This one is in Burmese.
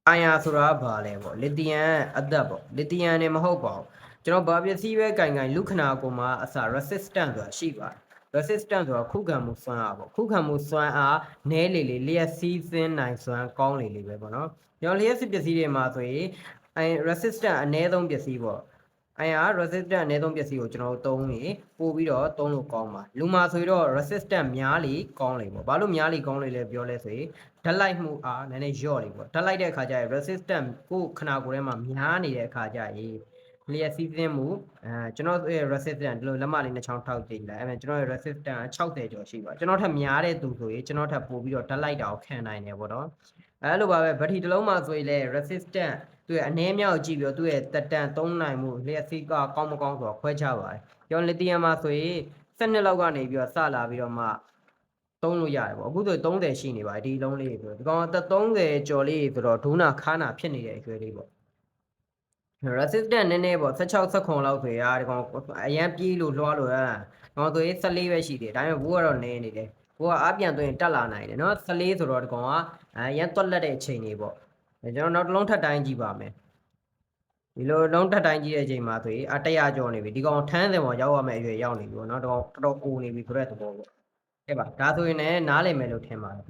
အိုင်ယာဆိုတာဘာလဲပေါ့လီသီယမ်အသက်ပေါ့လီသီယမ်နေမဟုတ်ပါဘူးကျွန်တော်ဘာပစ္စည်းပဲကင်လူခနာကိုမှအစ resistant ဆိုတာရှိပါတယ် resistant ဆိုတာခုခံမှုစွမ်းအားပေါ့ခုခံမှုစွမ်းအားနည်းလေလျက်စီးစင်းနိုင်စွမ်းကောင်းလေပဲပေါ့နော်ကျွန်တော်လျက်စီးပစ္စည်းတွေမှာဆိုရင်resistant အနည်းဆုံးပစ္စည်းပေါ့resistant အနည်းဆုံးပစ္စည်းကိုကျွန်တော်သုံးရင်ပို့ပြီးတော့သုံးလို့ကောင်းပါလူမှာဆိုတော့ resistant များလေကောင်းလေပေါ့ဘာလို့များလေကောင်းလေလဲပြောလဲဆိုရင်ဓာတ်လိုက်မှုအားနည်းနည်းလျော့လေပေါ့ဓာတ်လိုက်တဲ့အခါကျရင် resistant ကိုခနာကိုယ်ထဲမှာများနေတဲ့အခါကျရင်လျက်စီးစင်းမှုကျွန်တော်ရဲ့ resistant ဒီလိုလက်မလေးနှစ်ချောင်းထောက်ကြည့်လိုက်ကျွန်တော်ရဲ့ resistant 60ကျော်ရှိပါကျွန်တော်ထက်များတဲ့သူဆိုရင်ကျွန်တော်ထက်ပို့ပြီးတော့ဓာတ်လိုက်တာကိုခံနိုင်တယ်ပေါ့နော်အဲ့လိုပါပဲဗတ်ထီတစ်လုံးမှာဆိုရင်လည်း resistant သူ့ရဲ့အနည်းမြောက်ကြည့်ပြီးတော့သူ့ရဲ့တက်တန်သုံးနိုင်မှုလျက်စီးကကောင်းမကောင်းဆိုတော့ခွဲခြားပါတယ်ကျွန်တော်လီသီယမ်မှာဆိုရင်12လောက်ကနေပြီးတော့စလာပြီးတော့မှသုံးလို့ရတယ်ပေါ့အခုဆို30ရှိနေပါတယ်ဒီလုံးလေးဆိုဒီကောင်အသက်30ကျော်လေးဆိုတော့ဒုနာခါနာဖြစ်နေတဲ့အရွယ်လေးပေါ့ resistant နည်းနည်းပေါ့16 19လောက်ဆိုရဒီကောင်အရန်ပြေးလို့လွှားလို့တော့ဆိုရင်14ပဲရှိတယ်ဒါပေမဲ့ဘူးကတော့နည်းနေတယ်ဘူးကအားပြန်သွင်းတက်လာနိုင်တယ်နော်14ဆိုတော့ဒီကောင်ကအရန်တွက်လက်တဲ့အချိန်လေးပေါ့ကျွန်တော်နောက်တစ်လုံးထပ်တိုင်းကြည့်ပါမယ်ဒီလိုလုံးထပ်တိုင်းကြည့်တဲ့အချိန်မှာဆိုရင်100ကျော်နေပြီဒီကောင်ထမ်းစင်ပေါ်ရောက်ရမယ့်အရွယ်ရောက်နေပြီပေါ့နော်ဒီကောင်တော်တော်အိုနေပြီဆိုတဲ့သဘောပေါ့အဲ့ပါဒါဆိုရင်လည်းနားလည်မယ်လို့ထင်ပါတယ်